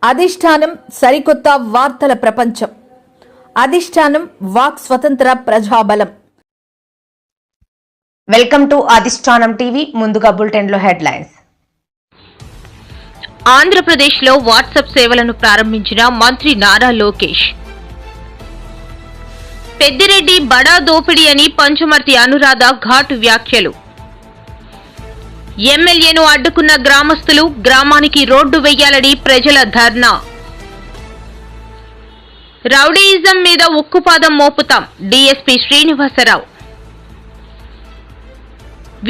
అధిష్టానం సరికొత్త వార్తల ప్రపంచం. అధిష్టానం వాక్ స్వతంత్ర ప్రజాబలం. వెల్కమ్ టు అధిష్టానం టీవీ. ముందుగా బులెటిన్ లో హెడ్లైన్స్. ఆంధ్రప్రదేశ్లో వాట్సాప్ సేవలను ప్రారంభించిన మంత్రి నారా లోకేష్. పెద్దిరెడ్డి బడా దోపిడీ అని పంచమర్తి అనురాధ ఘాటు వ్యాఖ్యలు. ఎమ్మెల్యేను అడ్డుకున్న గ్రామస్తులు, గ్రామానికి రోడ్డు వెయ్యాలని ప్రజల ధర్నా. రౌడీయిజం మీద ఉక్కుపాదం మోపుతాం, DSP Srinivasarao.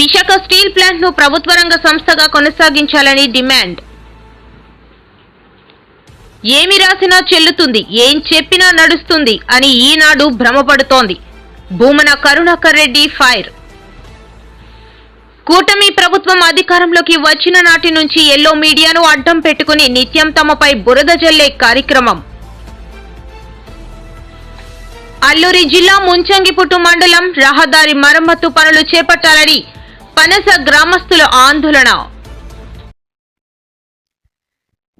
Visakha steel plant ను ప్రభుత్వ రంగ సంస్థగా కొనసాగించాలని డిమాండ్. ఏమి రాసినా చెల్లుతుంది, ఏం చెప్పినా నడుస్తుంది అని ఈనాడు భ్రమపడుతోంది. భూమన కరుణాకర్ రెడ్డి ఫైర్. కూటమి ప్రభుత్వం అధికారంలోకి వచ్చిన నాటి నుంచి ఎల్లో మీడియాను అడ్డం పెట్టుకుని నిత్యం తమపై బురద జల్లే కార్యక్రమం. అల్లూరి జిల్లా ముంచంగిపుట్టు మండలం రహదారి మరమ్మతు పనులు చేపట్టాలని పనస గ్రామస్తుల ఆందోళన.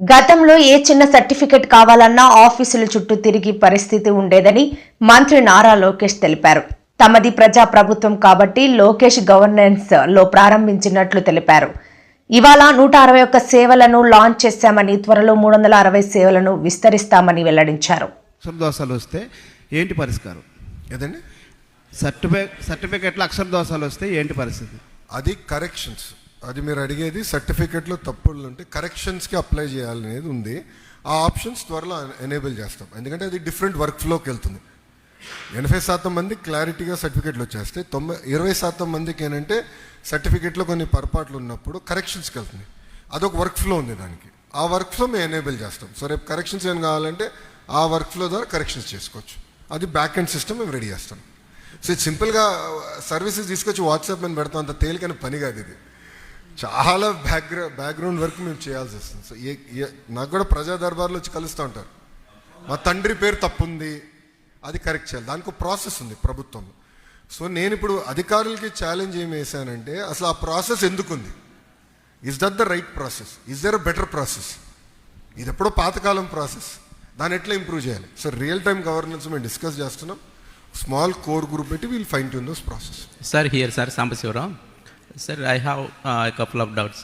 గతంలో ఏ చిన్న సర్టిఫికెట్ కావాలన్నా ఆఫీసుల చుట్టూ తిరిగి పరిస్థితి ఉండేదని మంత్రి నారా లోకేష్ తెలిపారు. తమది ప్రజా ప్రభుత్వం కాబట్టి లోకేష్ గవర్నెన్స్ లో ప్రారంభించినట్లు తెలిపారు. ఇవాళ 161 సేవలను లాంచ్ చేశామని, త్వరలో 360 సేవలను విస్తరిస్తామని వెల్లడించారు. అక్షరదోషాలు వస్తే ఏంటి పరిష్కారం? ఏదండి సర్టిఫికెట్లో అక్షరదోషాలు వస్తే ఏంటి పరిస్థితి? అది కరెక్షన్స్. అది మీరు అడిగేది సర్టిఫికెట్లో తప్పులు ఉంటే కరెక్షన్స్కి అప్లై చేయాలనేది ఉంది. ఆ ఆప్షన్స్ త్వరలో ఎనేబుల్ చేస్తాం. ఎందుకంటే అది డిఫరెంట్ వర్క్ ఫ్లోకి వెళ్తుంది. 80% మంది క్లారిటీగా సర్టిఫికెట్లు వచ్చేస్తాయి. 20% మందికి ఏంటంటే సర్టిఫికెట్లో కొన్ని పొరపాట్లు ఉన్నప్పుడు కరెక్షన్స్కి వెళ్తుంది. అదొక వర్క్ ఫ్లో ఉంది దానికి. ఆ వర్క్ ఫ్లో మేము ఎనేబుల్ చేస్తాం. సో రేపు కరెక్షన్స్ ఏం కావాలంటే ఆ వర్క్ ఫ్లో ద్వారా కరెక్షన్స్ చేసుకోవచ్చు. అది బ్యాక్ ఎండ్ సిస్టమ్ మేము రెడీ చేస్తాం. సో ఇది సింపుల్గా సర్వీసెస్ తీసుకొచ్చి వాట్సాప్ మీద పెడతాం. అంత తేలికైన పని కాదు ఇది. చాలా బ్యాక్గ్రౌండ్ వర్క్ మేము చేయాల్సి వస్తుంది. సో నాకు కూడా ప్రజా దర్బార్లో వచ్చి కలుస్తూ ఉంటారు. మా తండ్రి పేరు తప్పుంది, అది కరెక్ట్ చేయాలి. దానికి ఒక ప్రాసెస్ ఉంది ప్రభుత్వం. సో నేను ఇప్పుడు అధికారులకి ఛాలెంజ్ ఏమి వేసానంటే, అసలు ఆ ప్రాసెస్ ఎందుకుంది? Is that the right process? Is there a better process? ఇది ఎప్పుడో పాతకాలం ప్రాసెస్, దాన్ని ఎట్లా ఇంప్రూవ్ చేయాలి? సో రియల్ టైమ్ గవర్నెన్స్ మేము డిస్కస్ చేస్తున్నాం. స్మాల్ కోర్ గ్రూప్ పెట్టి will fine tune those process. Sir, here, sir, Sambasivaram. Sir, I have a couple of doubts.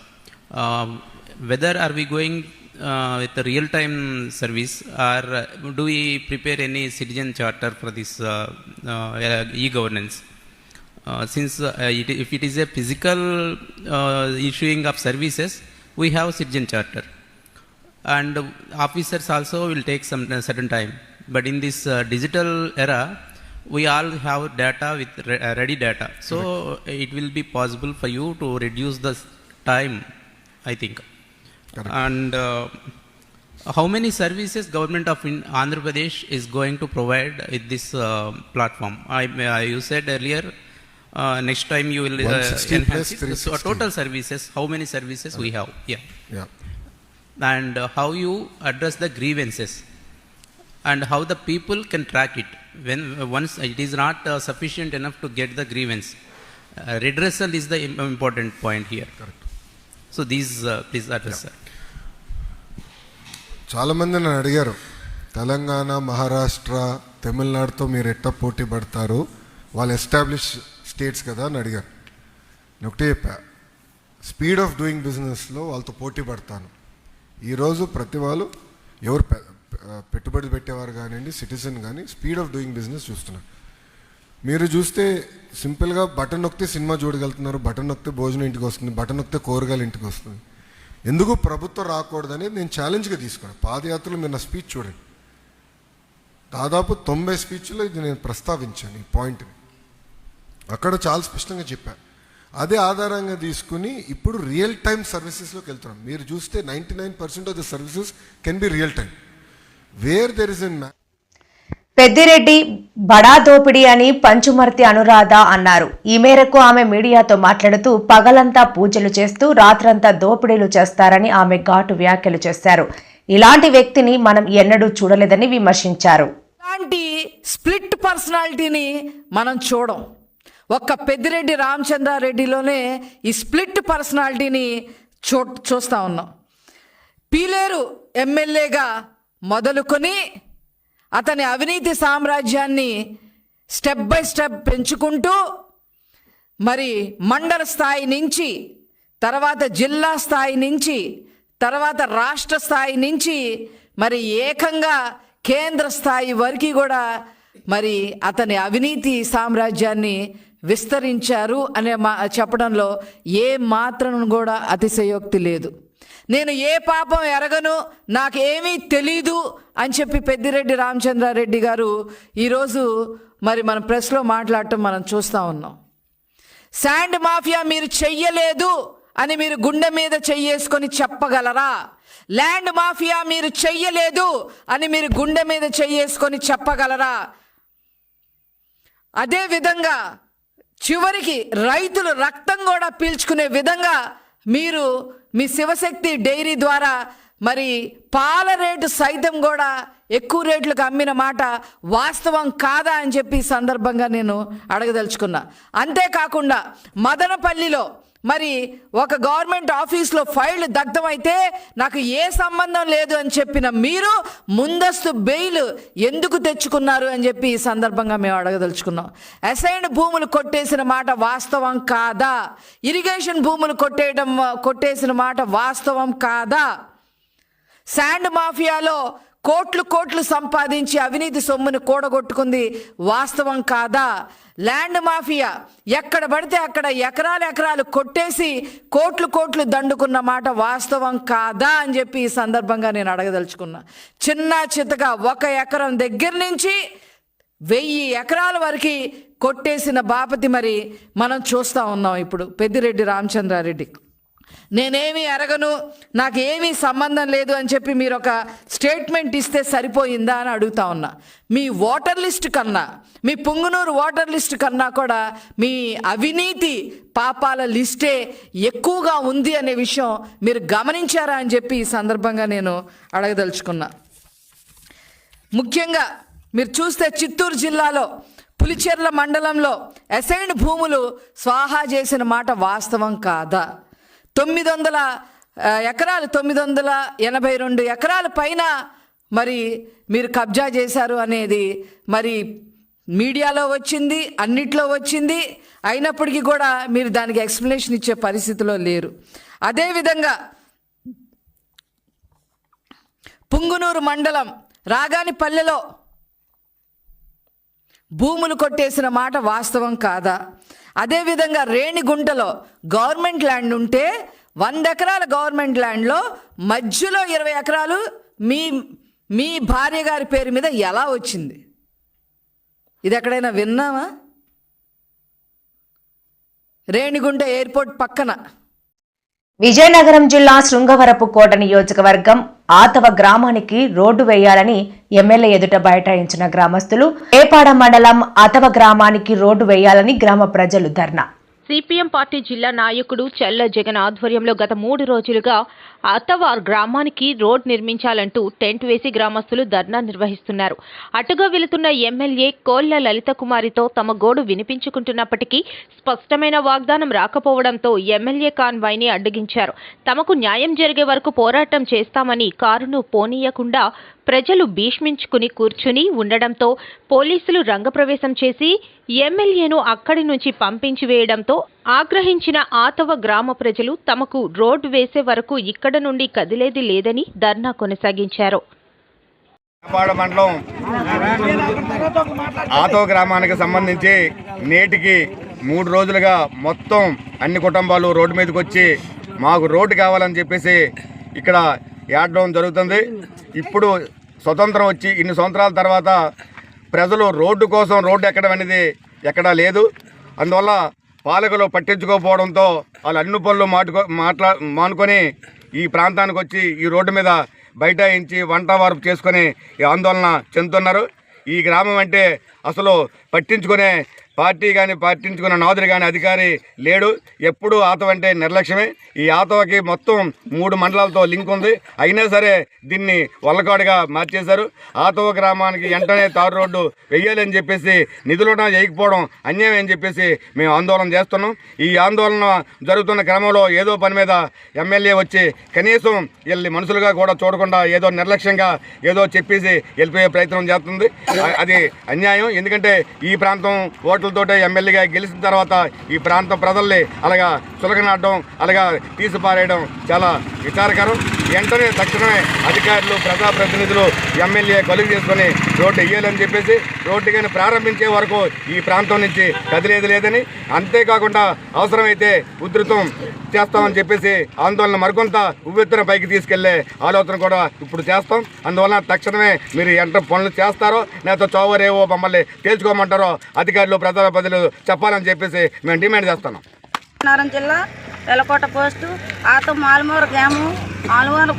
Whether are we going with a real-time service, or do we prepare any citizen charter for this e-governance? Since if it is a physical issuing of services, we have citizen charter, and officers also will take some certain time. But in this digital era, we all have data with ready data, so it will be possible for you to reduce the time, I think. Correct. And how many services government of Andhra Pradesh is going to provide with this platform? You said earlier next time you will enhance it. So total services, how many services we have? Yeah. And how you address the grievances, and how the people can track it when once it is not sufficient enough to get the grievance. Redressal is the important point here. Correct. So these please address, sir. చాలామంది నన్ను అడిగారు, తెలంగాణ, మహారాష్ట్ర, తమిళనాడుతో మీరు ఎట్లా పోటీ పడతారు, వాళ్ళు establish states కదా అని అడిగారు. నేను ఒకటే చెప్పా, స్పీడ్ ఆఫ్ డూయింగ్ బిజినెస్లో వాళ్ళతో పోటీ పడతాను. ఈరోజు ప్రతి వాళ్ళు ఎవరు పెట్టుబడి పెట్టేవారు కానివ్వండి, సిటిజన్ కానీ స్పీడ్ ఆఫ్ డూయింగ్ బిజినెస్ చూస్తున్నారు. మీరు చూస్తే సింపుల్గా బటన్ నొక్కితే సినిమా చూడగలుగుతున్నారు, బటన్ నొక్కితే భోజనం ఇంటికి వస్తుంది, బటన్ నొక్కితే కూరగాయలు ఇంటికి వస్తుంది. ఎందుకు ప్రభుత్వం రాకూడదనేది నేను ఛాలెంజ్గా తీసుకున్నాను. పాదయాత్రలో మీరు నా స్పీచ్ చూడండి, దాదాపు 90 స్పీచ్లో ఇది నేను ప్రస్తావించాను ఈ పాయింట్ని. అక్కడ చాలా స్పష్టంగా చెప్పాను. అదే ఆధారంగా తీసుకుని ఇప్పుడు రియల్ టైమ్ సర్వీసెస్లోకి వెళ్తున్నాం. మీరు చూస్తే 99% of the services can be real time. Where there is an Peddireddy బడా దోపిడీ అని పంచుమర్తి అనురాధ అన్నారు. ఈ మేరకు ఆమె మీడియాతో మాట్లాడుతూ, పగలంతా పూజలు చేస్తూ రాత్రంతా దోపిడీలు చేస్తారని ఆమె ఘాటు వ్యాఖ్యలు చేశారు. ఇలాంటి వ్యక్తిని మనం ఎన్నడూ చూడలేదని విమర్శించారు. ఇలాంటి స్ప్లిట్ పర్సనాలిటీని మనం చూడం. ఒక్క పెద్దిరెడ్డి రామచంద్రారెడ్డిలోనే ఈ స్ప్లిట్ పర్సనాలిటీని చూస్తా ఉన్నాం. పీలేరు ఎమ్మెల్యేగా మొదలుకొని అతని అవినీతి సామ్రాజ్యాన్ని స్టెప్ బై స్టెప్ పెంచుకుంటూ మరి మండల స్థాయి నుంచి తర్వాత జిల్లా స్థాయి నుంచి తర్వాత రాష్ట్ర స్థాయి నుంచి మరి ఏకంగా కేంద్ర స్థాయి వరకు కూడా మరి అతని అవినీతి సామ్రాజ్యాన్ని విస్తరించారు అనే చెప్పడంలో ఏ మాత్రం కూడా అతిశయోక్తి లేదు. నేను ఏ పాపం ఎరగను, నాకేమీ తెలీదు అని చెప్పి పెద్దిరెడ్డి రామచంద్రారెడ్డి గారు ఈరోజు మరి మన ప్రెస్లో మాట్లాడటం మనం చూస్తూ ఉన్నాం. శాండ్ మాఫియా మీరు చెయ్యలేదు అని మీరు గుండె మీద చెయ్యేసుకొని చెప్పగలరా? ల్యాండ్ మాఫియా మీరు చెయ్యలేదు అని మీరు గుండె మీద చెయ్యేసుకొని చెప్పగలరా? అదే విధంగా చివరికి రైతులు రక్తం కూడా పీల్చుకునే విధంగా మీరు మీ శివశక్తి డైరీ ద్వారా మరి పాల రేటు సైతం కూడా ఎక్కువ రేట్లకు అమ్మిన మాట వాస్తవం కాదా అని చెప్పి ఈ సందర్భంగా నేను అడగదలుచుకున్నా. అంతేకాకుండా మదనపల్లిలో మరి ఒక గవర్నమెంట్ ఆఫీస్లో ఫైల్ దగ్ధమైతే నాకు ఏ సంబంధం లేదు అని చెప్పిన మీరు ముందస్తు బెయిల్ ఎందుకు తెచ్చుకున్నారు అని చెప్పి ఈ సందర్భంగా మేము అడగదలుచుకున్నాం. అసైన్డ్ భూములు కొట్టేసిన మాట వాస్తవం కాదా? ఇరిగేషన్ భూములు కొట్టేసిన మాట వాస్తవం కాదా? శాండ్ మాఫియాలో కోట్లు సంపాదించి అవినీతి సొమ్మును కూడగొట్టుకుంది వాస్తవం కాదా? ల్యాండ్ మాఫియా ఎక్కడ పడితే అక్కడ ఎకరాలు కొట్టేసి కోట్లు దండుకున్న మాట వాస్తవం కాదా అని చెప్పి ఈ సందర్భంగా నేను అడగదలుచుకున్నా. చిన్న చితగా 1 ఎకరం దగ్గర నుంచి 1000 ఎకరాల వరకు కొట్టేసిన బాపతి మరి మనం చూస్తూ ఉన్నాం. ఇప్పుడు పెద్దిరెడ్డి రామచంద్రారెడ్డి నేనేమీ అరగను, నాకేమీ సంబంధం లేదు అని చెప్పి మీరు ఒక స్టేట్మెంట్ ఇస్తే సరిపోయిందా అని అడుగుతా ఉన్నా. మీ ఓటర్ లిస్ట్ కన్నా, మీ పుంగనూరు ఓటర్ లిస్ట్ కన్నా కూడా మీ అవినీతి పాపాల లిస్టే ఎక్కువగా ఉంది అనే విషయం మీరు గమనించారా అని చెప్పి ఈ సందర్భంగా నేను అడగదలుచుకున్నా. ముఖ్యంగా మీరు చూస్తే చిత్తూరు జిల్లాలో పులిచెర్ల మండలంలో అసైన్డ్ భూములు స్వాహా చేసిన మాట వాస్తవం కాదా? 900 ఎకరాలు 982 ఎకరాల పైన మరి మీరు కబ్జా చేశారు అనేది మరి మీడియాలో వచ్చింది, అన్నిట్లో వచ్చింది. అయినప్పటికీ కూడా మీరు దానికి ఎక్స్ప్లెనేషన్ ఇచ్చే పరిస్థితిలో లేరు. అదేవిధంగా పుంగునూరు మండలం రాగానిపల్లెలో భూములు కొట్టేసిన మాట వాస్తవం కాదా? అదేవిధంగా రేణిగుంటలో గవర్నమెంట్ ల్యాండ్ ఉంటే 100 ఎకరాల గవర్నమెంట్ ల్యాండ్లో మధ్యలో 20 ఎకరాలు మీ భార్య గారి పేరు మీద ఎలా వచ్చింది? ఇది ఎక్కడైనా విన్నామా? రేణిగుంట ఎయిర్పోర్ట్ పక్కన. విజయనగరం జిల్లా శృంగవరపుకోట నియోజకవర్గం ఆతవ గ్రామానికి రోడ్డు వేయాలని ఎమ్మెల్యే ఎదుట బైఠాయించిన గ్రామస్తులు ఏపాడ మండలం ఆతవ గ్రామానికి రోడ్డు వేయాలని గ్రామ ప్రజలు ధర్నా. సిపిఎం పార్టీ జిల్లా నాయకుడు చెల్ల జగన్ ఆధ్వర్యంలో గత 3 రోజులుగా అతవ గ్రామానికి రోడ్ నిర్మించాలంటూ టెంట్ వేసి గ్రామస్తులు ధర్నా నిర్వహిస్తున్నారు. అటుగా వెళుతున్న ఎమ్మెల్యే కోళ్ల లలిత కుమారితో తమ గోడు వినిపించుకుంటున్నప్పటికీ స్పష్టమైన వాగ్దానం రాకపోవడంతో ఎమ్మెల్యే కాన్వాయ్ని అడ్డగించారు. తమకు న్యాయం జరిగే వరకు పోరాటం చేస్తామని కారును పోనీయకుండా ప్రజలు భీష్మించుకుని కూర్చుని ఉండడంతో పోలీసులు రంగప్రవేశం చేసి ఎమ్మెల్యేను అక్కడి నుంచి పంపించి వేయడంతో ఆగ్రహించిన ఆతవ గ్రామ ప్రజలు తమకు రోడ్డు వేసే వరకు ఇక్కడ నుండి కదిలేది లేదని ధర్నా కొనసాగించారు. మండలం ఆతవ గ్రామానికి సంబంధించి నేటికి 3 రోజులుగా మొత్తం అన్ని కుటుంబాలు రోడ్డు మీదకి వచ్చి మాకు రోడ్డు కావాలని చెప్పేసి ఇక్కడ ఏడడం జరుగుతుంది. ఇప్పుడు స్వతంత్రం వచ్చి ఇన్ని సంవత్సరాల తర్వాత ప్రజలు రోడ్డు కోసం రోడ్డు ఎక్కడం అనేది ఎక్కడా లేదు. అందువల్ల పాలకులు పట్టించుకోకపోవడంతో వాళ్ళు అన్ని పనులు మానుకొని ఈ ప్రాంతానికి వచ్చి ఈ రోడ్డు మీద బైఠాయించి వంట వార్పు చేసుకొని ఈ ఆందోళన చెందుతున్నారు. ఈ గ్రామం అంటే అసలు పట్టించుకునే పార్టీ కానీ పార్టించుకున్న నాదులు కానీ అధికారి లేడు. ఎప్పుడూ ఆతవ అంటే నిర్లక్ష్యమే. ఈ ఆతవకి మొత్తం 3 మండలాలతో లింక్ ఉంది. అయినా సరే దీన్ని వల్లకాడుగా మార్చేశారు. ఆతవ గ్రామానికి వెంటనే తారు రోడ్డు వెయ్యాలని చెప్పేసి నిధులు చేయకపోవడం అన్యాయం అని చెప్పేసి మేము ఆందోళన చేస్తున్నాం. ఈ ఆందోళన జరుగుతున్న క్రమంలో ఏదో పని మీద ఎమ్మెల్యే వచ్చి కనీసం వీళ్ళని మనుషులుగా కూడా చూడకుండా ఏదో నిర్లక్ష్యంగా ఏదో చెప్పేసి వెళ్ళిపోయే ప్రయత్నం చేస్తుంది. అది అన్యాయం. ఎందుకంటే ఈ ప్రాంతం ఓట్లతోటే ఎమ్మెల్యేగా గెలిచిన తర్వాత ఈ ప్రాంతం ప్రజల్ని అలాగా చులకనాడడం అలాగా తీసిపారేయడం చాలా విచారకరం. వెంటనే తక్షణమే అధికారులు ప్రజాప్రతినిధులు ఎమ్మెల్యే కలుగు చేసుకొని రోడ్డు వేయాలని చెప్పేసి రోడ్డు కానీ ప్రారంభించే వరకు ఈ ప్రాంతం నుంచి కదిలేదు లేదని, అంతేకాకుండా అవసరమైతే ఉధృతం చేస్తామని చెప్పేసి ఆందోళన మరికొంత ఉవ్వెత్తున పైకి తీసుకెళ్లే ఆలోచన కూడా ఇప్పుడు చేస్తాం. అందువలన తక్షణమే మీరు ఎంత పనులు చేస్తారో లేకపోతే చౌవరేవో మమ్మల్ని తేల్చుకోమంటారో అధికారులు ప్రజాప్రతినిధులు చెప్పాలని చెప్పేసి మేము డిమాండ్ చేస్తున్నాం. నారాయణ జిల్లా వెలకోట పోస్టు మాలమూరు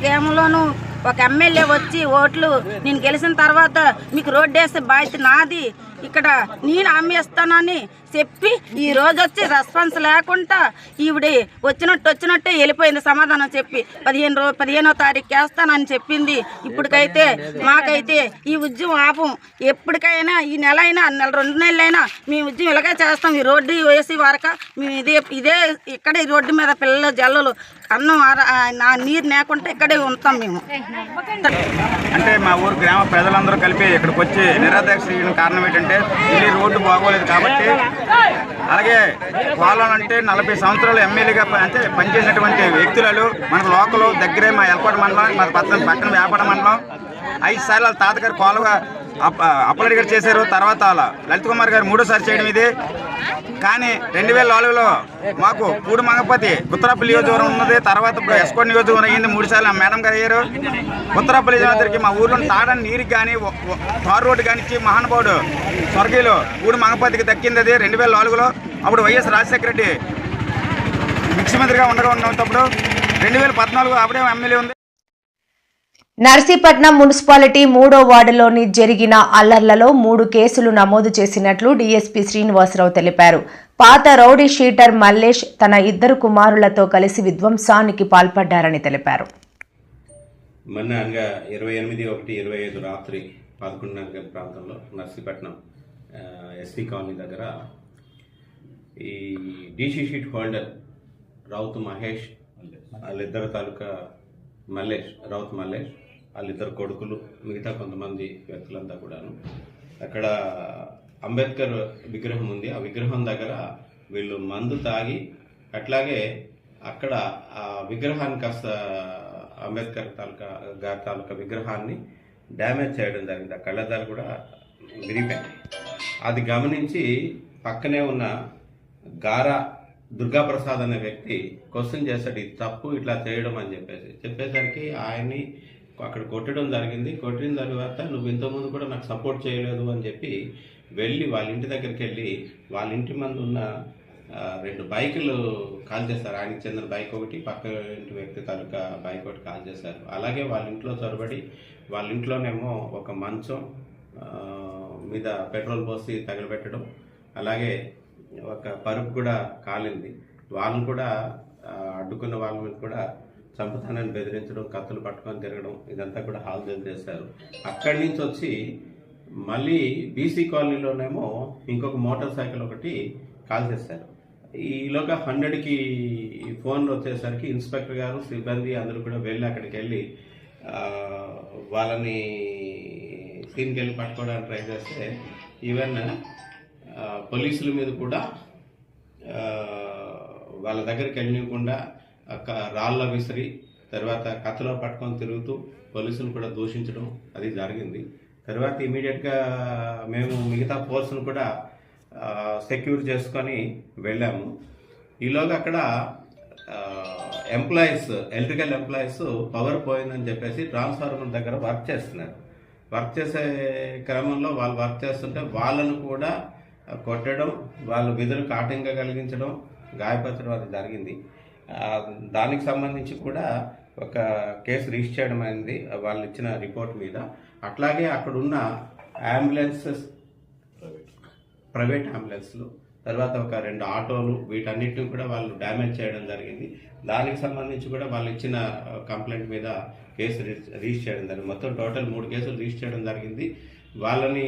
గ్రామంలోనూ ఒక ఎమ్మెల్యే వచ్చి ఓట్లు నేను గెలిచిన తర్వాత మీకు రోడ్డు వేసే బాధ్యత నాది, ఇక్కడ నేను అమ్మేస్తానని చెప్పి ఈ రోజు వచ్చి రెస్పాన్స్ లేకుండా ఈవిడ వచ్చినట్టే వెళ్ళిపోయింది. సమాధానం చెప్పి 15వ తారీఖు వేస్తానని చెప్పింది. ఇప్పటికైతే మాకైతే ఈ ఉద్యమం ఆపం. ఎప్పటికైనా ఈ నెల అయినా 2 నెలలైనా మేము ఉద్యమం ఇలాగే చేస్తాం. ఈ రోడ్డు వేసి వరక మేము ఇదే ఇక్కడ ఈ రోడ్డు మీద పిల్లలు జల్లలు అన్నం నీరు లేకుండా ఇక్కడే ఉంటాం మేము. అంటే మా ఊరు గ్రామ ప్రజలందరూ కలిపి ఇక్కడికి వచ్చి నిరాదీక్ష చేయడం కారణం ఏంటంటే ఈ రోడ్డు బాగోలేదు కాబట్టి, అలాగే వాళ్ళంటే 40 సంవత్సరాలు ఎమ్మెల్యేగా అంటే పనిచేసినటువంటి వ్యక్తులు మనకు లోకల్ దగ్గరే మా ఎల్కోట మండలం, మా పక్కన వేపడ మండలం 5 సార్లు వాళ్ళ తాతగారు కోలుగా అప్పలరెడ్డి గారు చేశారు. తర్వాత వాళ్ళ లలిత్ కుమార్ గారు 3వ సారి చేయడం ఇది. కానీ 2004లో మాకు పూడి మంగపతి ఉత్తరాపల్లి నియోజకవర్గం ఉన్నది. తర్వాత ఇప్పుడు ఎస్కోట్ నియోజకవర్గం అయ్యింది. 3 సార్లు మేడం గారు అయ్యారు. ఉత్తరాపల్లి నియోజకవర్గానికి మా ఊర్లో తాగడానికి నీరుకి కానీ తారు రోడ్డు కానీ ఇచ్చి మహానుభావుడు స్వర్గీయులు పూడి మంగపతికి దక్కింది అది 2004లో. అప్పుడు వైఎస్ రాజశేఖర రెడ్డి ముఖ్యమంత్రిగా ఉన్నప్పుడు 2014 అప్పుడే ఎమ్మెల్యే ఉంది. నర్సీపట్నం మున్సిపాలిటీ 3వ వార్డులోని జరిగిన అల్లర్లలో 3 కేసులు నమోదు చేసినట్లు డీఎస్పీ శ్రీనివాసరావు తెలిపారు. పాత రౌడీ షీటర్ మల్లేష్ తన 2 కుమారులతో కలిసి విధ్వంసానికి పాల్పడ్డారని తెలిపారు. మొన్న అనగా 28/1/25 రాత్రి 11:30 గంటల ప్రాంతంలో నర్సీపట్నం ఎస్సీ కాలనీ దగ్గర ఈ DC sheet holder Raut Mahesh వాళ్ళిద్దరు తాలూకా రౌత్ మల్లేష్ వాళ్ళిద్దరు కొడుకులు మిగతా కొంతమంది వ్యక్తులంతా కూడాను అక్కడ అంబేద్కర్ విగ్రహం ఉంది. ఆ విగ్రహం దగ్గర వీళ్ళు మందు తాగి అట్లాగే అక్కడ ఆ విగ్రహాన్ని కాస్త అంబేద్కర్ గారి తాలూకా విగ్రహాన్ని డ్యామేజ్ చేయడం జరిగింది. ఆ కళ్ళద్దాలు కూడా విరిగిపోయాయి. అది గమనించి పక్కనే ఉన్న గారా దుర్గాప్రసాద్ అనే వ్యక్తి క్వశ్చన్ చేశాడు, ఇది తప్పు ఇట్లా చేయడం అని చెప్పేసరికి ఆయన్ని అక్కడ కొట్టడం జరిగింది. కొట్టిన తర్వాత నువ్వు ఇంతకుముందు కూడా నాకు సపోర్ట్ చేయలేదు అని చెప్పి వెళ్ళి వాళ్ళ ఇంటి దగ్గరికి వెళ్ళి వాళ్ళ ఇంటి ముందు ఉన్న 2 బైకులు కాల్ చేశారు. ఆయనకి చెందిన బైక్ ఒకటి, పక్క ఇంటి వ్యక్తి తాలూకా బైక్ ఒకటి కాల్ చేశారు. అలాగే వాళ్ళ ఇంట్లో చొరబడి వాళ్ళ ఇంట్లోనేమో ఒక మంచం మీద పెట్రోల్ పోసి తగలబెట్టడం, అలాగే ఒక పరుపు కూడా కాలింది. వాళ్ళని కూడా అడ్డుకున్న వాళ్ళ మీద కూడా చంపుతానని బెదిరించడం, కత్తులు పట్టుకొని తిరగడం ఇదంతా కూడా హాల్జల్ చేశారు. అక్కడి నుంచి వచ్చి మళ్ళీ బీసీ కాలనీలోనేమో ఇంకొక మోటార్ సైకిల్ ఒకటి కాల్ చేశారు. ఈలోగా 100కి ఫోన్లు వచ్చేసరికి ఇన్స్పెక్టర్ గారు సిబ్బంది అందరూ కూడా వెళ్ళి అక్కడికి వెళ్ళి వాళ్ళని సీన్కి వెళ్ళి పట్టుకోవడానికి ట్రై చేస్తే ఈవెన్ పోలీసుల మీద కూడా వాళ్ళ దగ్గరికి వెళ్ళకుండా రాళ్ళ విసిరి తర్వాత కత్తిలో పట్టుకొని తిరుగుతూ పోలీసులు కూడా దూషించడం అది జరిగింది. తర్వాత ఇమీడియట్గా మేము మిగతా ఫోర్స్ను కూడా సెక్యూర్ చేసుకొని వెళ్ళాము. ఈలోగా అక్కడ ఎలక్ట్రికల్ ఎంప్లాయీస్ పవర్ పోయిందని చెప్పేసి ట్రాన్స్ఫార్మర్ దగ్గర వర్క్ చేస్తున్నారు. వర్క్ చేసే క్రమంలో వాళ్ళు వర్క్ చేస్తుంటే వాళ్ళను కూడా కొట్టడం, వాళ్ళు విధులకు ఆటంకం కలిగించడం, గాయపరచడం అది జరిగింది. దానికి సంబంధించి కూడా ఒక కేసు రిజిస్టర్ చేయడం అయింది వాళ్ళు ఇచ్చిన రిపోర్ట్ మీద. అట్లాగే అక్కడున్న ప్రైవేట్ అంబులెన్స్లు, తర్వాత ఒక 2 ఆటోలు, వీటన్నిటిని కూడా వాళ్ళు డ్యామేజ్ చేయడం జరిగింది. దానికి సంబంధించి కూడా వాళ్ళు ఇచ్చిన కంప్లైంట్ మీద కేసు రిజిస్టర్ చేయడం జరిగింది. మొత్తం టోటల్ 3 కేసులు రిజిస్టర్ చేయడం జరిగింది. వాళ్ళని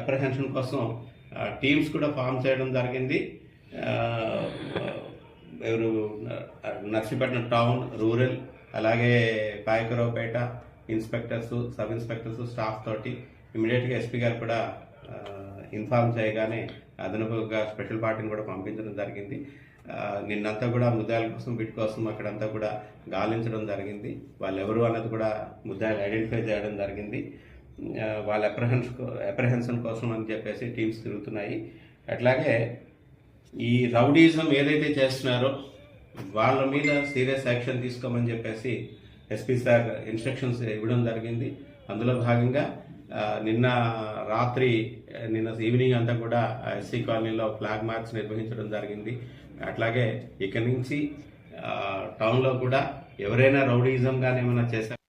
అప్రహెన్షన్ కోసం టీమ్స్ కూడా ఫామ్ చేయడం జరిగింది. ఎవరు నర్సీపట్నం టౌన్, రూరల్, అలాగే Payakaraopeta inspectors, sub inspectors staff తోటి ఇమీడియట్గా ఎస్పీ గారు కూడా ఇన్ఫార్మ్ చేయగానే అదనపుగా స్పెషల్ పార్టీని కూడా పంపించడం జరిగింది. నిన్నంతా కూడా ముద్దాయిల కోసం, వీటి కోసం అక్కడంతా కూడా గాలించడం జరిగింది. వాళ్ళు ఎవరు అన్నది కూడా ముద్దాయిలు ఐడెంటిఫై చేయడం జరిగింది. వాళ్ళ అప్రహెన్షన్ కోసం అని చెప్పేసి టీమ్స్ తిరుగుతున్నాయి. అట్లాగే ఈ రౌడీజం ఏదైతే చేస్తున్నారో వాళ్ళ మీద సీరియస్ యాక్షన్ తీసుకోమని చెప్పేసి ఎస్పీ సార్ ఇన్స్ట్రక్షన్స్ ఇవ్వడం జరిగింది. అందులో భాగంగా నిన్న ఈవినింగ్ అంతా కూడా ఎస్సీ కాలనీలో ఫ్లాగ్ మార్చ్ నిర్వహించడం జరిగింది. అట్లాగే ఇక్కడి నుంచి టౌన్లో కూడా ఎవరైనా రౌడీజం కానీ ఏమైనా చేశారు.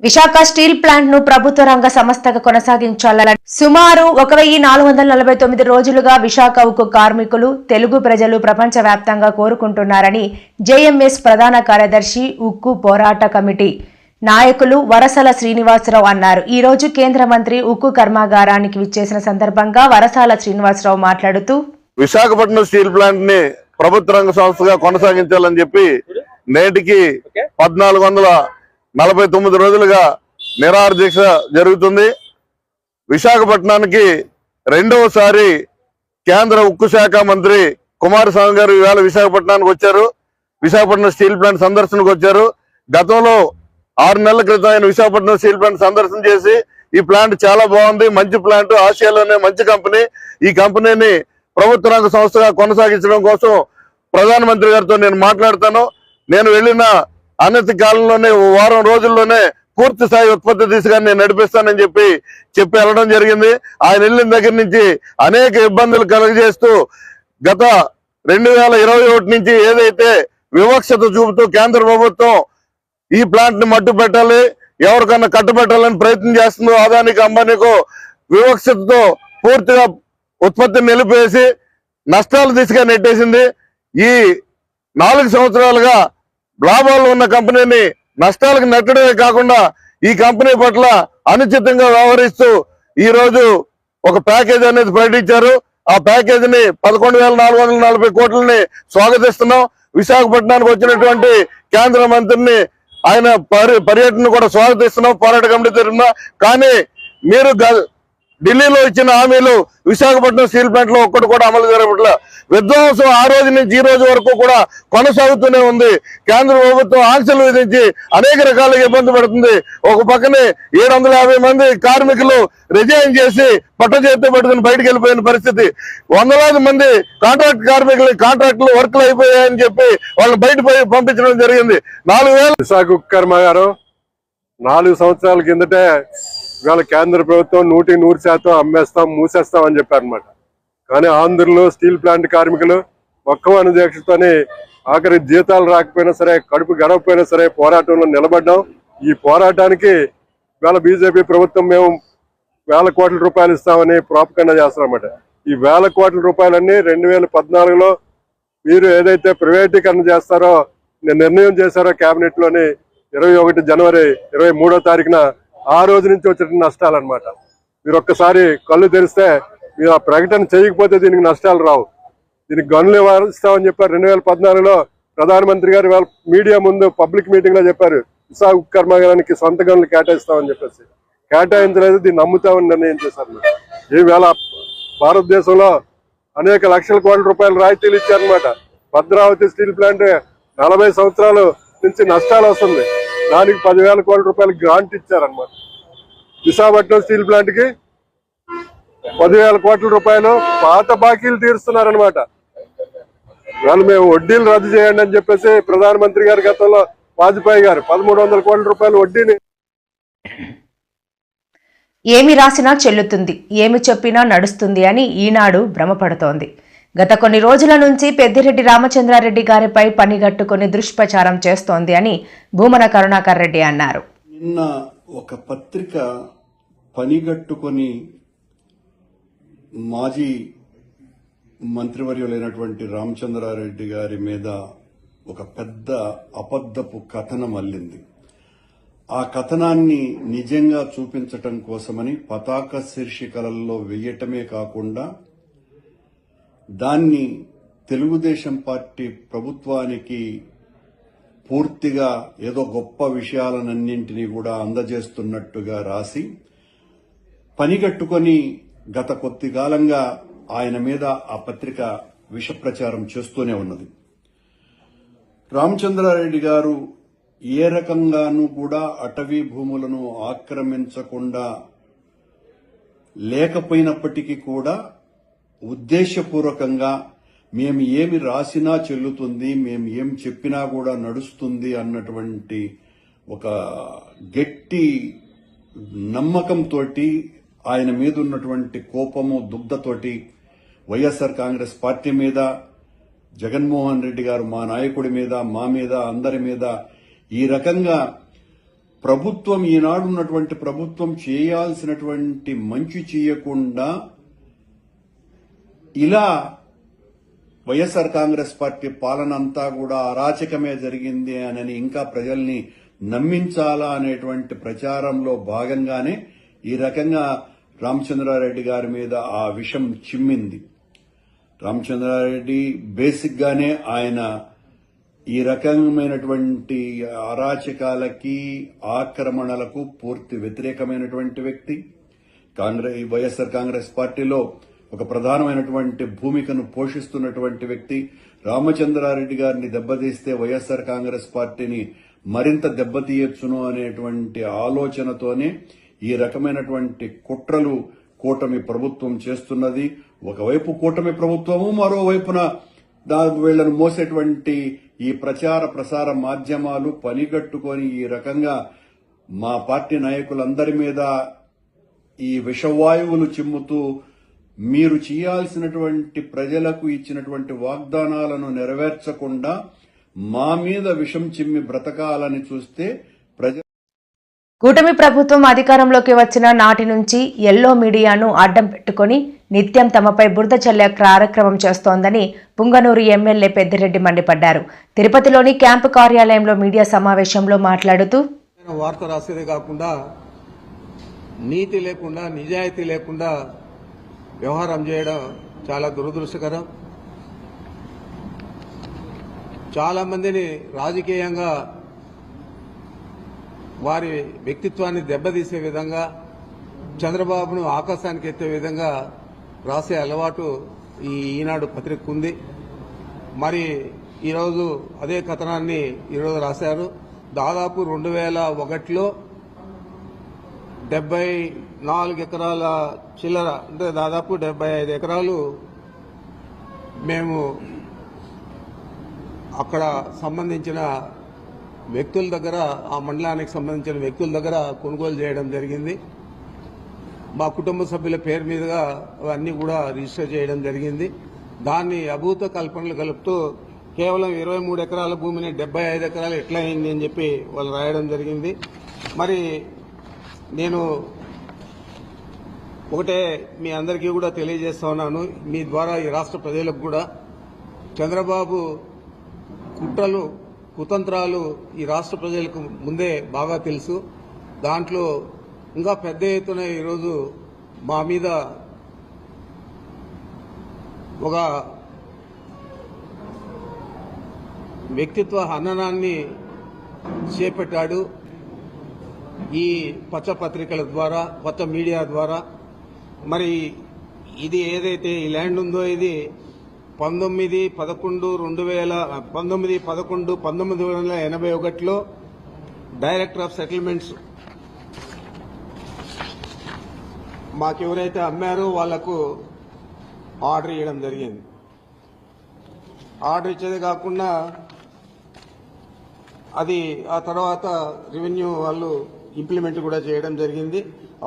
విశాఖ స్టీల్ ప్లాంట్ ను ప్రభుత్వ రంగ సంస్థగా కొనసాగించాలని సుమారు 1449 రోజులుగా విశాఖ ఉక్కు కార్మికులు, తెలుగు ప్రజలు ప్రపంచవ్యాప్తంగా కోరుకుంటున్నారని జేఎంఎస్ ప్రధాన కార్యదర్శి, ఉక్కు పోరాట కమిటీ నాయకులు వరసల శ్రీనివాసరావు అన్నారు. ఈ రోజు కేంద్ర మంత్రి ఉక్కు కర్మాగారానికి విచ్చేసిన సందర్భంగా వరసాల శ్రీనివాసరావు మాట్లాడుతూ, విశాఖపట్నం స్టీల్ ప్లాంట్ ని ప్రభుత్వ రంగ సంస్థగా కొనసాగించాలని చెప్పి నేటికి 1449 రోజులుగా నిరాహార దీక్ష జరుగుతుంది. విశాఖపట్నానికి రెండవసారి కేంద్ర ఉక్కు శాఖ మంత్రి కుమారస్వామి గారు ఇవాళ విశాఖపట్నానికి వచ్చారు. విశాఖపట్నం స్టీల్ ప్లాంట్ సందర్శనకు వచ్చారు. గతంలో 6 నెలల క్రితం ఆయన విశాఖపట్నం స్టీల్ ప్లాంట్ సందర్శన చేసి ఈ ప్లాంట్ చాలా బాగుంది, మంచి ప్లాంట్, ఆసియాలోనే మంచి కంపెనీ, ఈ కంపెనీని ప్రభుత్వ రంగ సంస్థగా కొనసాగించడం కోసం ప్రధానమంత్రి గారితో నేను మాట్లాడతాను, నేను వెళ్ళిన అనతి కాలంలోనే వారం రోజుల్లోనే పూర్తి స్థాయి ఉత్పత్తి దిశగా నేను నడిపిస్తానని చెప్పి వెళ్ళడం జరిగింది. ఆయన వెళ్ళిన దగ్గర నుంచి అనేక ఇబ్బందులు కలుగజేస్తూ గత 2021 నుంచి ఏదైతే వివక్షత చూపుతూ కేంద్ర ప్రభుత్వం ఈ ప్లాంట్ ని మట్టు పెట్టాలి, ఎవరికన్నా కట్టుబెట్టాలని ప్రయత్నం చేస్తుందో అదానికి, అంబానీకు వివక్షతతో పూర్తిగా ఉత్పత్తిని నిలిపేసి నష్టాల దిశగా నెట్టేసింది. ఈ 4 సంవత్సరాలుగా లాభాలు ఉన్న కంపెనీని నష్టాలకు నెట్టడమే కాకుండా ఈ కంపెనీ పట్ల అనుచితంగా వ్యవహరిస్తూ ఈ రోజు ఒక ప్యాకేజ్ అనేది ప్రకటించారు. ఆ ప్యాకేజీని 11,440 కోట్లని స్వాగతిస్తున్నాం. విశాఖపట్నానికి వచ్చినటువంటి కేంద్ర మంత్రిని, ఆయన పర్యటన కూడా స్వాగతిస్తున్నాం పోరాట కమిటీ తరఫున. కానీ మీరు ఢిల్లీలో ఇచ్చిన హామీలు విశాఖపట్నం స్టీల్ ప్లాంట్ లో ఒక్కటి కూడా అమలు జరగట్ల. విధ్వంసం ఆ రోజు నుంచి ఈ రోజు వరకు కూడా కొనసాగుతూనే ఉంది. కేంద్ర ప్రభుత్వం ఆంక్షలు విధించి అనేక రకాలుగా ఇబ్బంది పడుతుంది. ఒక పక్కనే 750 మంది కార్మికులు రిజైన్ చేసి పట్టచేత్తో పట్టుకుని బయటకు వెళ్ళిపోయిన పరిస్థితి. వందలాది మంది కాంట్రాక్ట్ కాంట్రాక్టులు వర్క్లు అయిపోయాయని చెప్పి వాళ్ళని బయట పంపించడం జరిగింది. 4,000 విశాఖ ఉక్కు కర్మాగారం 4 సంవత్సరాల కిందటే ఇవాళ కేంద్ర ప్రభుత్వం 100% అమ్మేస్తాం, మూసేస్తాం అని చెప్పారనమాట. కానీ ఆంధ్రలో స్టీల్ ప్లాంట్ కార్మికులు ఒక్క అనుదీక్షతోని ఆఖరి జీతాలు రాకపోయినా సరే, కడుపు గడవకపోయినా సరే పోరాటంలో నిలబడ్డాం. ఈ పోరాటానికి ఇవాళ బీజేపీ ప్రభుత్వం మేము 1,000 కోట్ల రూపాయలు ఇస్తామని ప్రాపకండా చేస్తారన్నమాట. ఈ 1,000 కోట్ల రూపాయలన్నీ 2014లో మీరు ఏదైతే ప్రైవేటీకరణ చేస్తారో నిర్ణయం చేశారో కేబినెట్ లోని 21 జనవరి 23వ తారీఖున, ఆ రోజు నుంచి వచ్చిన నష్టాలు అనమాట. మీరు ఒక్కసారి కళ్ళు తెరిస్తే మీరు ఆ ప్రకటన చేయకపోతే దీనికి నష్టాలు రావు. దీనికి గనులు ఇస్తామని చెప్పారు. 2014లో ప్రధానమంత్రి గారు వాళ్ళ మీడియా ముందు పబ్లిక్ మీటింగ్ లో చెప్పారు, విశాఖ ఉక్కు కర్మాగారానికి సొంత గనులు కేటాయిస్తామని చెప్పేసి. కేటాయించలేదు, దీన్ని నమ్ముతామని నిర్ణయం చేశారు. ఈవేళ భారతదేశంలో అనేక లక్షల కోట్ల రూపాయల రాయితీలు ఇచ్చారనమాట. భద్రావతి స్టీల్ ప్లాంట్ 40 సంవత్సరాల నుంచి నష్టాలు వస్తుంది, దానికి 10,000 కోట్ల రూపాయలు గ్రాంట్ ఇచ్చారనమాట. విశాఖపట్నం స్టీల్ ప్లాంట్ కి 10,000 కోట్ల రూపాయలు పాత బాకీలు తీరుస్తున్నారనమాట. వాళ్ళు మేము వడ్డీలు రద్దు చేయండి అని చెప్పేసి ప్రధానమంత్రి గారి గతంలో వాజ్పేయి గారు 1,300 కోట్ల రూపాయలు వడ్డీని. ఏమి రాసినా చెల్లుతుంది, ఏమి చెప్పినా నడుస్తుంది అని ఈనాడు భ్రమపడుతోంది. గత కొన్ని రోజుల నుంచి పెద్దిరెడ్డి రామచంద్రారెడ్డి గారిపై పనిగట్టుకుని దుష్ప్రచారం చేస్తోంది అని భూమన కరుణాకర్ రెడ్డి అన్నారు. నిన్న ఒక పత్రిక పనిగట్టుకొని మాజీ మంత్రివర్యులైనటువంటి రామచంద్రారెడ్డి గారి మీద ఒక పెద్ద అబద్ధపు కథనం అల్లింది. ఆ కథనాన్ని నిజంగా చూపించటం కోసమని పతాక శీర్షికలలో వెయ్యటమే కాకుండా దాన్ని తెలుగుదేశం పార్టీ ప్రభుత్వానికి పూర్తిగా ఏదో గొప్ప విషయాలన్నింటినీ కూడా అందజేస్తున్నట్టుగా రాసి పనిగట్టుకొని గత కొద్ది కాలంగా ఆయన మీద ఆ పత్రిక విష ప్రచారం చేస్తూనే ఉన్నది. రామచంద్రారెడ్డి గారు ఏ రకంగానూ కూడా అటవీ భూములను ఆక్రమించకుండా లేకపోయినప్పటికీ కూడా ఉద్దేశపూర్వకంగా మేము ఏమి రాసినా చెల్లుతుంది, మేము ఏం చెప్పినా కూడా నడుస్తుంది అన్నటువంటి ఒక గట్టి నమ్మకంతో ఆయన మీద ఉన్నటువంటి కోపము దుగ్ధతోటి వైఎస్ఆర్ కాంగ్రెస్ పార్టీ మీద, జగన్మోహన్ రెడ్డి గారు మా నాయకుడి మీద, మా మీద, అందరి మీద ఈ రకంగా ప్రభుత్వం ఈనాడున్నటువంటి ప్రభుత్వం చేయాల్సినటువంటి మంచి చేయకుండా ఇలా వైఎస్ఆర్ కాంగ్రెస్ పార్టీ పాలన అంతా కూడా అరాచకమే జరిగింది అని ఇంకా ప్రజల్ని నమ్మించాలా అనేటువంటి ప్రచారంలో భాగంగానే ఈ రకంగా రామచంద్రారెడ్డి గారి మీద ఆ విషం చిమ్మింది. రామచంద్రారెడ్డి బేసిక్ గానే ఆయన ఈ రకమైనటువంటి అరాచకాలకి, ఆక్రమణలకు పూర్తి వ్యతిరేకమైనటువంటి వ్యక్తి. వైఎస్ఆర్ కాంగ్రెస్ పార్టీలో ఒక ప్రధానమైనటువంటి భూమికను పోషిస్తున్నటువంటి వ్యక్తి. రామచంద్రారెడ్డి గారిని దెబ్బతీస్తే వైఎస్ఆర్ కాంగ్రెస్ పార్టీని మరింత దెబ్బతీయొచ్చును అనేటువంటి ఆలోచనతోనే ఈ రకమైనటువంటి కుట్రలు కూటమి ప్రభుత్వం చేస్తున్నది. ఒకవైపు కూటమి ప్రభుత్వము, మరోవైపున వీళ్లను మోసేటువంటి ఈ ప్రచార ప్రసార మాధ్యమాలు పనిగట్టుకొని ఈ రకంగా మా పార్టీ నాయకులందరి మీద ఈ విషవాయువులు చిమ్ముతూ మీరు చేయాల్సినటువంటి ప్రజలకు ఇచ్చినటువంటి వాగ్దానాలను నెరవేర్చకుండా మా మీద విషం చిమ్మి బ్రతకాలని చూస్తే కూటమి ప్రభుత్వం అధికారంలోకి వచ్చిన నాటి నుంచి ఎల్లో మీడియాను అడ్డం పెట్టుకుని నిత్యం తమపై బురద చల్లే కార్యక్రమం చేస్తోందని పుంగనూరు ఎమ్మెల్యే పెద్దిరెడ్డి మండిపడ్డారు. తిరుపతిలోని క్యాంపు కార్యాలయంలో మీడియా సమావేశంలో మాట్లాడుతూ వార్త రాసేదే కాకుండా నీతి లేకుండా, నిజాయితీ లేకుండా వ్యవహారం చేయడం చాలా దురదృష్టకరం. చాలా మందిని రాజకీయంగా వారి వ్యక్తిత్వాన్ని దెబ్బతీసే విధంగా, చంద్రబాబును ఆకాశానికి ఎత్తే విధంగా రాసే అలవాటు ఈ ఈనాడు పత్రిక ఉంది. మరి ఈరోజు అదే కథనాన్ని ఈరోజు రాశారు. దాదాపు 2001లో 74 ఎకరాల చిల్లర, అంటే దాదాపు 75 ఎకరాలు మేము అక్కడ సంబంధించిన వ్యక్తుల దగ్గర, ఆ మండలానికి సంబంధించిన వ్యక్తుల దగ్గర కొనుగోలు చేయడం జరిగింది. మా కుటుంబ సభ్యుల పేరు మీదుగా అవన్నీ కూడా రిజిస్టర్ చేయడం జరిగింది. దాన్ని అభూత కల్పనలు కలుపుతూ కేవలం 23 ఎకరాల భూమిని 75 ఎకరాలు ఎట్లా అయింది అని చెప్పి వాళ్ళు రాయడం జరిగింది. మరి నేను ఒకటే మీ అందరికీ కూడా తెలియజేస్తా ఉన్నాను, మీ ద్వారా ఈ రాష్ట్ర ప్రజలకు కూడా చంద్రబాబు కుట్రలు, కుతంత్రాలు ఈ రాష్ట్ర ప్రజలకు ముందే బాగా తెలుసు. దాంట్లో ఇంకా పెద్ద ఎత్తున ఈరోజు మా మీద ఒక వ్యక్తిత్వ హననాన్ని చేపట్టాడు. ఈ పచ్చ పత్రికల ద్వారా, పచ్చ మీడియా ద్వారా. మరి ఇది ఏదైతే ఈ ల్యాండ్ ఉందో ఇది 19/11/1981లో డైరెక్టర్ ఆఫ్ సెటిల్మెంట్స్ మాకెవరైతే అమ్మారో వాళ్లకు ఆర్డర్ ఇవ్వడం జరిగింది. ఆర్డర్ ఇచ్చేదే కాకుండా అది ఆ తర్వాత రెవెన్యూ వాళ్ళు ఇంప్లిమెంట్ కూడా చేయడం జరిగింది.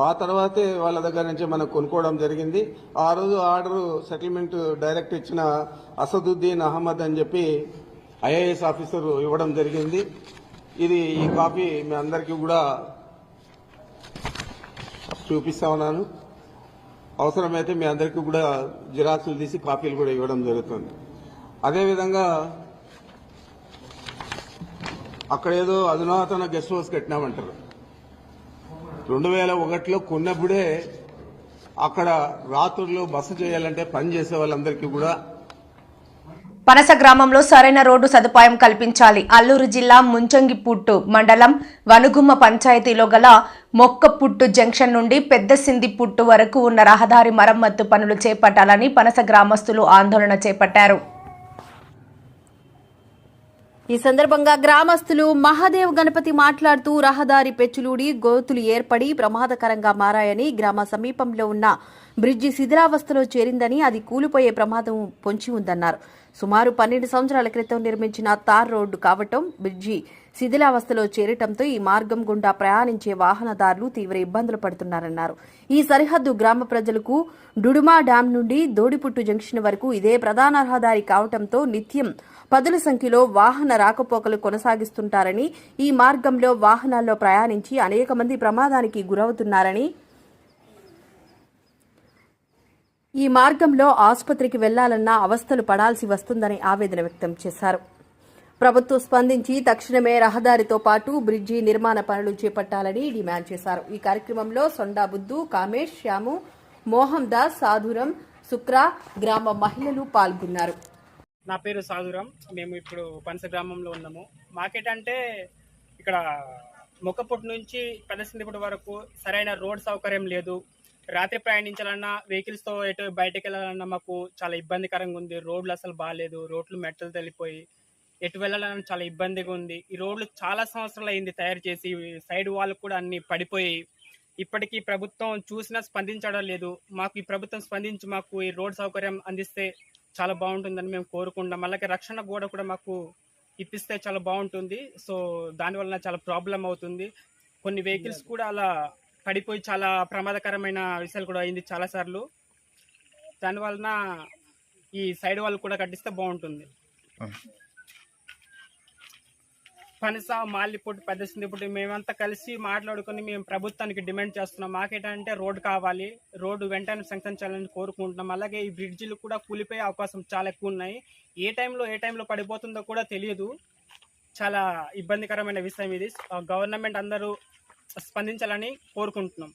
ఆ తర్వాతే వాళ్ళ దగ్గర నుంచి మనం కొనుక్కోవడం జరిగింది. ఆ రోజు ఆర్డర్ సెటిల్మెంట్ డైరెక్ట్ ఇచ్చిన అసదుద్దీన్ అహ్మద్ అని చెప్పి ఐఏఎస్ ఆఫీసర్ ఇవ్వడం జరిగింది. ఇది ఈ కాపీ మీ అందరికీ కూడా చూపిస్తా ఉన్నాను. అవసరమైతే మీ అందరికీ కూడా జిరాక్సులు తీసి కాపీలు కూడా ఇవ్వడం జరుగుతుంది. అదేవిధంగా అక్కడ ఏదో అధునాతన గెస్ట్ హౌస్ కట్టినామంటారు. 2001లో కొన్నప్పుడే అక్కడ రాత్రుల్లో బస చేయాలంటే పని చేసే వాళ్ళందరికీ కూడా పనస గ్రామంలో సరైన రోడ్డు సదుపాయం కల్పించాలి. అల్లూరు జిల్లా ముంచంగిపుట్టు మండలం వనుగుమ్మ పంచాయతీలో గల మొక్కపుట్టు జంక్షన్ నుండి పెద్ద సిందిపుట్టు వరకు ఉన్న రహదారి మరమ్మత్తు పనులు చేపట్టాలని పనస గ్రామస్తులు ఆందోళన చేపట్టారు. ఈ సందర్భంగా గ్రామస్తులు మహాదేవ్ గణపతి మాట్లాడుతూ రహదారి పెచ్చులూడి గోతులు ఏర్పడి ప్రమాదకరంగా మారాయని, గ్రామ సమీపంలో ఉన్న బ్రిడ్జి శిథిలావస్థలో చేరిందని, అది కూలిపోయే ప్రమాదం పొంచి ఉందన్నారు. సుమారు 12 సంవత్సరాల క్రితం నిర్మించిన తార్ రోడ్డు కావటం బ్రిడ్జి శిథిలావస్థలో చేరటంతో ఈ మార్గం గుండా ప్రయాణించే వాహనదారులు తీవ్ర ఇబ్బందులు పడుతున్నారన్నారు. ఈ సరిహద్దు గ్రామ ప్రజలకు డుడుమా డ్యాం నుండి దోడిపుట్టు జంక్షన్ వరకు ఇదే ప్రధాన రహదారి కావటంతో నిత్యం పదుల సంఖ్యలో వాహన రాకపోకలు కొనసాగిస్తుంటారని, ఈ మార్గంలో వాహనాల్లో ప్రయాణించి అనేక మంది ప్రమాదానికి గురవుతున్నారని, ఈ మార్గంలో ఆసుపత్రికి వెళ్లాలన్నా అవస్థలు పడాల్సి వస్తుందని ఆవేదన వ్యక్తం చేశారు. ప్రభుత్వం స్పందించి తక్షణమే రహదారితో పాటు బ్రిడ్జి నిర్మాణ పనులు చేపట్టాలని డిమాండ్ చేశారు. ఈ కార్యక్రమంలో సొండా బుద్దు, కామేష్, శ్యాము, మోహన్ దాస్, సాధురం, శుక్ర గ్రామ మహిళలు పాల్గొన్నారు. నా పేరు సాధురం. మేము ఇప్పుడు పనస గ్రామంలో ఉన్నాము. మాకేంటంటే ఇక్కడ మొక్కపుట్టు నుంచి పెద్దసిందిపుట్టు వరకు సరైన రోడ్ సౌకర్యం లేదు. రాత్రి ప్రయాణించాలన్నా వెహికల్స్తో ఎటు బయటకు వెళ్ళాలన్నా మాకు చాలా ఇబ్బందికరంగా ఉంది. రోడ్లు అసలు బాగాలేదు. రోడ్లు మెట్టలు తెలిపోయి ఎటు వెళ్ళాలన్నా చాలా ఇబ్బందిగా ఉంది. ఈ రోడ్లు చాలా సంవత్సరాలు అయింది తయారు చేసి. సైడ్ వాళ్ళు కూడా అన్ని పడిపోయి ఇప్పటికీ ప్రభుత్వం చూసినా స్పందించడం లేదు. మాకు ఈ ప్రభుత్వం స్పందించి మాకు ఈ రోడ్ సౌకర్యం అందిస్తే చాలా బాగుంటుందని మేము కోరుకుంటాం. అలాగే రక్షణ గోడ కూడా మాకు ఇప్పిస్తే చాలా బాగుంటుంది. సో దానివల్ల చాలా ప్రాబ్లం అవుతుంది. కొన్ని వెహికల్స్ కూడా అలా పడిపోయి చాలా ప్రమాదకరమైన విషయాలు కూడా అయింది చాలాసార్లు. దానివలన ఈ సైడ్ వాళ్ళు కూడా కట్టిస్తే బాగుంటుంది. పనస, మాలిపుట్టు, పెద్ద సిందిపుట్టు మేమంతా కలిసి మాట్లాడుకుని మేము ప్రభుత్వానికి డిమాండ్ చేస్తున్నాం. మాకేంటంటే రోడ్డు కావాలి, రోడ్డు వెంటనే శాంక్షన్ చేయాలని కోరుకుంటున్నాం. అలాగే ఈ బ్రిడ్జిలు కూడా కూలిపోయే అవకాశం చాలా ఎక్కువ ఉన్నాయి. ఏ టైంలో పడిపోతుందో కూడా తెలియదు. చాలా ఇబ్బందికరమైన విషయం ఇది. గవర్నమెంట్ అందరూ స్పందించాలని కోరుకుంటున్నాం.